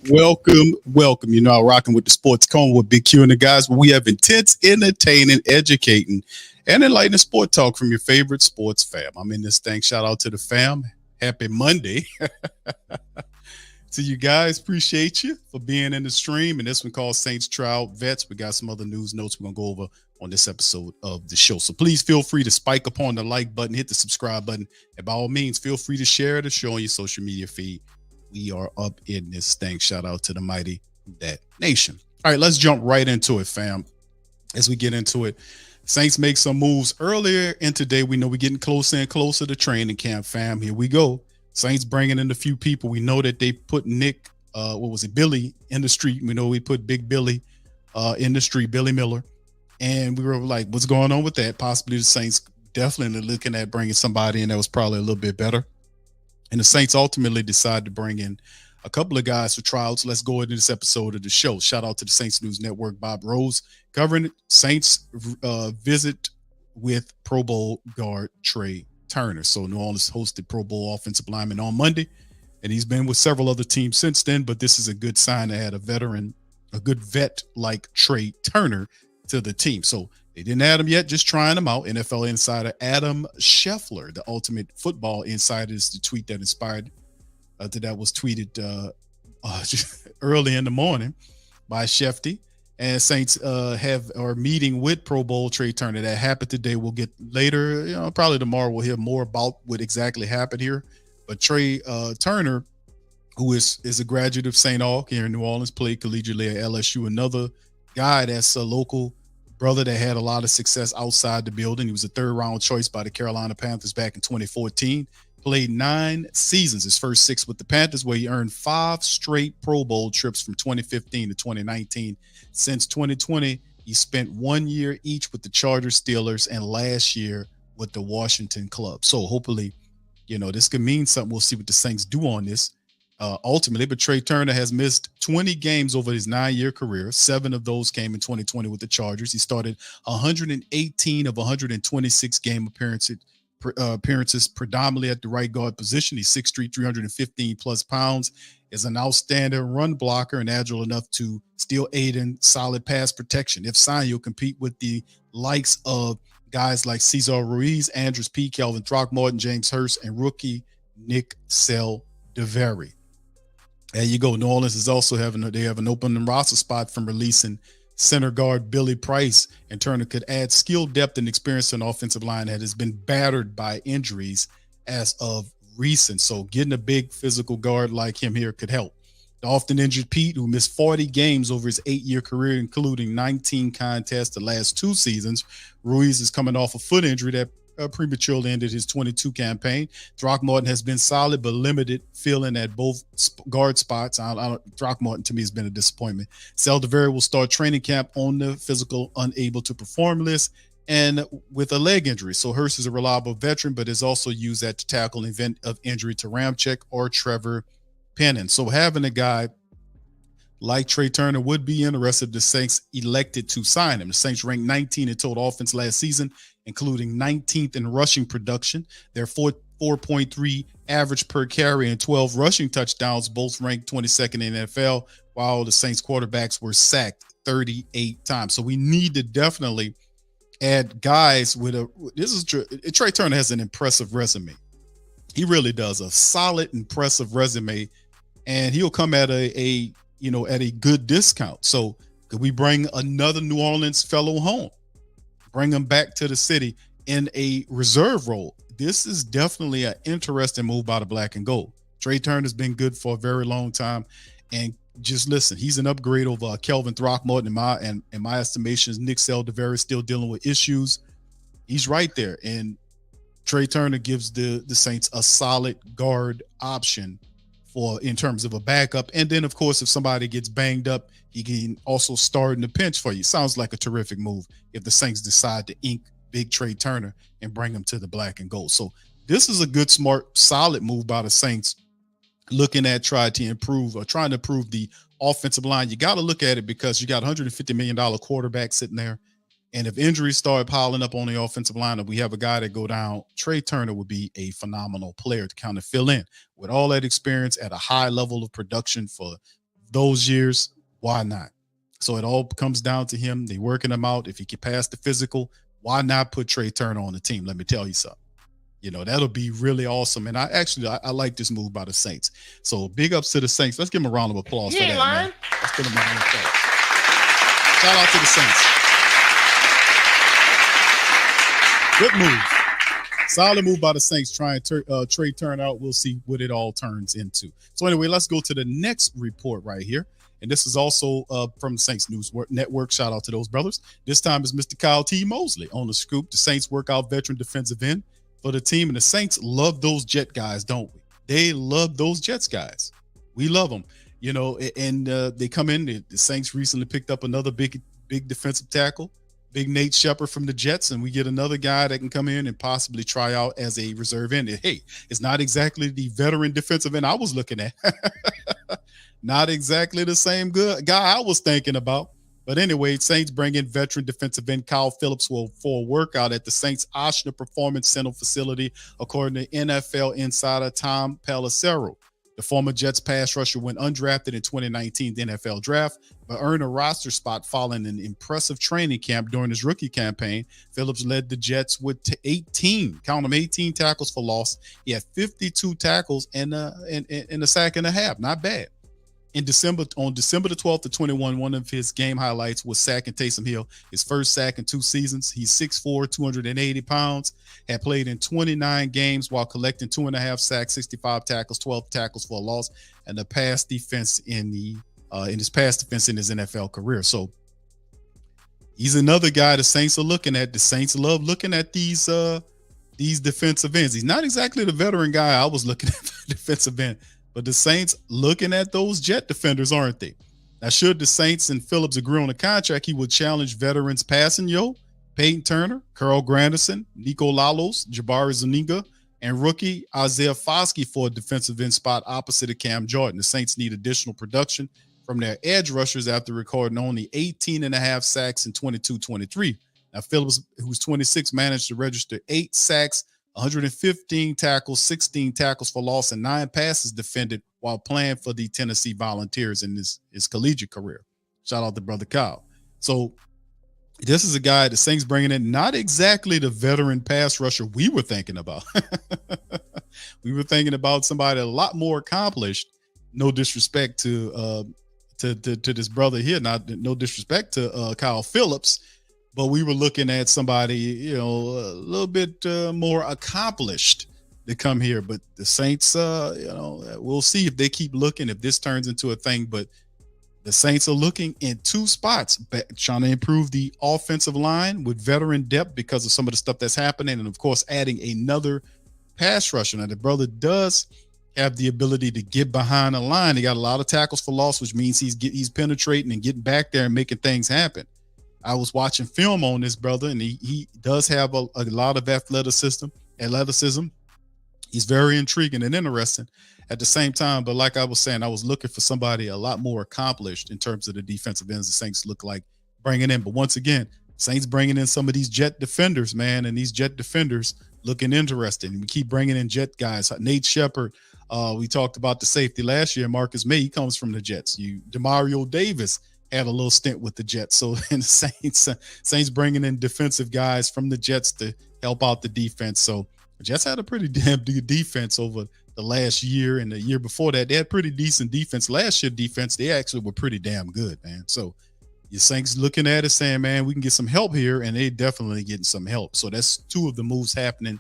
Welcome. You know, I'm rocking with the Sports Cone with Big Q and the guys. We have intense, entertaining, educating, and enlightening sport talk from your favorite sports fam. I'm in this thing. Shout out to the fam. Happy Monday to you guys. Appreciate you for being in the stream. And this one called Saints Tryout Vets. We got some other news notes we're going to go over on this episode of the show. So please feel free to spike upon the like button, hit the subscribe button, and by all means, feel free to share the show on your social media feed. We are up in this thing. Shout out to the mighty that nation. All right, let's jump right into it, fam. As we get into it, Saints make some moves earlier in today. We know we're getting closer and closer to training camp, fam. Here we go. Saints bringing in a few people. We know that they put Nick, Billy in the street. We know we put Big Billy in the street, Billy Miller. And we were like, what's going on with that? Possibly the Saints definitely looking at bringing somebody in that was probably a little bit better. And the Saints ultimately decided to bring in a couple of guys for tryouts. Let's go into this episode of the show. Shout out to the Saints News Network, Bob Rose, covering Saints visit with Pro Bowl guard Trai Turner. So New Orleans hosted Pro Bowl offensive lineman on Monday, and he's been with several other teams since then, but this is a good sign to add a good vet like Trai Turner to the team. So they didn't add him yet, just trying him out. NFL insider Adam Scheffler, the ultimate football insider, is the tweet that inspired that was tweeted early in the morning by Shefty. And Saints are meeting with Pro Bowl Trai Turner. That happened today. We'll get later, probably tomorrow we'll hear more about what exactly happened here. But Trai Turner, who is a graduate of St. Aug here in New Orleans, played collegiately at LSU, another guy that's a local brother that had a lot of success outside the building. He was a third-round choice by the Carolina Panthers back in 2014. Played 9 seasons, his first 6 with the Panthers, where he earned 5 straight Pro Bowl trips from 2015 to 2019. Since 2020, he spent 1 year each with the Chargers, Steelers, and last year with the Washington Club. So hopefully, this could mean something. We'll see what the Saints do on this. Ultimately, but Trai Turner has missed 20 games over his 9-year career. 7 of those came in 2020 with the Chargers. He started 118 of 126 game appearances predominantly at the right guard position. He's 6'3", 315 plus pounds, is an outstanding run blocker and agile enough to still aid in solid pass protection. If signed, he'll compete with the likes of guys like Cesar Ruiz, Andrews P., Kelvin Throckmorton, James Hurst, and rookie Nick Saldiveri. There you go. New Orleans is also have an open roster spot from releasing center guard Billy Price, and Turner could add skill, depth, and experience to an offensive line that has been battered by injuries as of recent. So getting a big physical guard like him here could help. The often injured Pete, who missed 40 games over his 8-year career, including 19 contests the last 2 seasons. Ruiz is coming off a foot injury that prematurely ended his 22 campaign. Throckmorton has been solid but limited filling at both guard spots. Throckmorton to me has been a disappointment. Saldiveri will start training camp on the physical unable to perform list and with a leg injury. So Hurst is a reliable veteran, but is also used at the tackle in event of injury to Ramczyk or Trevor Pennon. So having a guy like Trai Turner would be interested if the Saints elected to sign him. The Saints ranked 19 in total offense last season, including 19th in rushing production. Their 4.3 average per carry and 12 rushing touchdowns, both ranked 22nd in the NFL, while the Saints quarterbacks were sacked 38 times. So we need to definitely add guys with Trai Turner has an impressive resume. He really does, a solid, impressive resume, and he'll come at a good discount. So could we bring another New Orleans fellow home? Bring him back to the city in a reserve role. This is definitely an interesting move by the Black and Gold. Trai Turner has been good for a very long time, and just listen, he's an upgrade over Kelvin Throckmorton in my estimations. Nick Saldiveri is still dealing with issues. He's right there, and Trai Turner gives the Saints a solid guard option in terms of a backup. And then, of course, if somebody gets banged up, he can also start in the pinch for you. Sounds like a terrific move if the Saints decide to ink big Trai Turner and bring him to the Black and Gold. So this is a good, smart, solid move by the Saints, looking at trying to improve the offensive line. You got to look at it because you got $150 million quarterback sitting there. And if injuries start piling up on the offensive line, if we have a guy that go down, Trai Turner would be a phenomenal player to kind of fill in with all that experience at a high level of production for those years, why not? So it all comes down to him. They working him out. If he can pass the physical, why not put Trai Turner on the team? Let me tell you something. That'll be really awesome. And I like this move by the Saints. So big ups to the Saints. Let's give them a round of applause for that, man. Let's give them a round of applause. Shout out to the Saints. Good move. Solid move by the Saints trying Trai Turner out. We'll see what it all turns into. So anyway, let's go to the next report right here. And this is also from the Saints News Network. Shout out to those brothers. This time is Mr. Kyle T. Mosley on the scoop. The Saints workout veteran defensive end for the team. And the Saints love those Jet guys, don't we? They love those Jets guys. We love them. And they come in. The Saints recently picked up another big defensive tackle, Big Nate Shepard from the Jets, and we get another guy that can come in and possibly try out as a reserve end. And hey, it's not exactly the veteran defensive end I was looking at. Not exactly the same good guy I was thinking about. But anyway, Saints bring in veteran defensive end Kyle Phillips for a workout at the Saints Oshner Performance Center facility, according to NFL insider Tom Pelissero. The former Jets pass rusher went undrafted in 2019 NFL draft, but earned a roster spot following an impressive training camp during his rookie campaign. Phillips led the Jets with 18 tackles for loss. He had 52 tackles and a sack and a half. Not bad. On December the 12th of 21, one of his game highlights was sacking Taysom Hill, his first sack in 2 seasons. He's 6'4", 280 pounds, had played in 29 games while collecting 2.5 sacks, 65 tackles, 12 tackles for a loss, and the pass defense in his NFL career. So he's another guy the Saints are looking at. The Saints love looking at these defensive ends. He's not exactly the veteran guy I was looking at for defensive end. But the Saints looking at those Jet defenders, aren't they? Now, should the Saints and Phillips agree on a contract, he would challenge veterans Passanio, Peyton Turner, Carl Granderson, Nico Lalos, Jabari Zuniga, and rookie Isaiah Foskey for a defensive end spot opposite of Cam Jordan. The Saints need additional production from their edge rushers after recording only 18.5 sacks in 22-23. Now, Phillips, who's 26, managed to register 8 sacks, 115 tackles, 16 tackles for loss, and 9 passes defended while playing for the Tennessee Volunteers in his collegiate career. Shout out to Brother Kyle. So this is a guy the Saints bringing in, not exactly the veteran pass rusher we were thinking about. We were thinking about somebody a lot more accomplished. No disrespect to this brother here, no disrespect to Kyle Phillips. But we were looking at somebody, a little bit more accomplished to come here. But the Saints, we'll see if they keep looking, if this turns into a thing. But the Saints are looking in 2 spots, trying to improve the offensive line with veteran depth because of some of the stuff that's happening. And, of course, adding another pass rusher. Now, the brother does have the ability to get behind the line. He got a lot of tackles for loss, which means he's penetrating and getting back there and making things happen. I was watching film on this brother, and he does have a lot of athleticism. He's very intriguing and interesting at the same time. But like I was saying, I was looking for somebody a lot more accomplished in terms of the defensive ends the Saints look like bringing in. But once again, Saints bringing in some of these Jet defenders, man, and these Jet defenders looking interesting. We keep bringing in Jet guys. Nate Shepard, we talked about the safety last year. Marcus May, he comes from the Jets. Demario Davis had a little stint with the Jets. So and the Saints bringing in defensive guys from the Jets to help out the defense. So the Jets had a pretty damn good defense over the last year, and the year before that, they had pretty decent defense. Last year defense, they actually were pretty damn good, man. So your Saints looking at it saying, man, we can get some help here, and they definitely getting some help. So that's 2 of the moves happening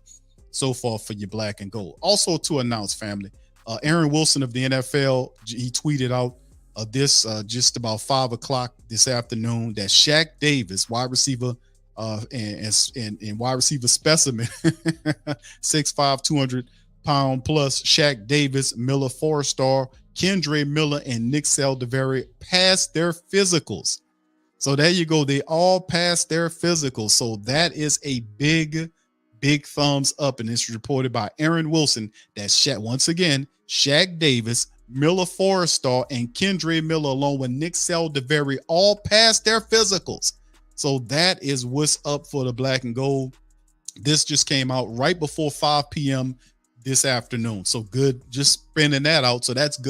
so far for your black and gold. Also to announce, family, Aaron Wilson of the NFL, he tweeted out this just about 5 o'clock this afternoon that Shaq Davis, wide receiver and wide receiver specimen, 6'5", 200-pound plus Shaq Davis, Miller four-star, Kendre Miller, and Nick Saldiveri passed their physicals. So there you go. They all passed their physicals. So that is a big thumbs up. And it's reported by Aaron Wilson that Shaq Davis, Miller Forrestar, and Kendre Miller, along with Nick Saldiveri, all passed their physicals. So that is what's up for the black and gold. This just came out right before 5 p.m. this afternoon. So good, just spinning that out. So that's good.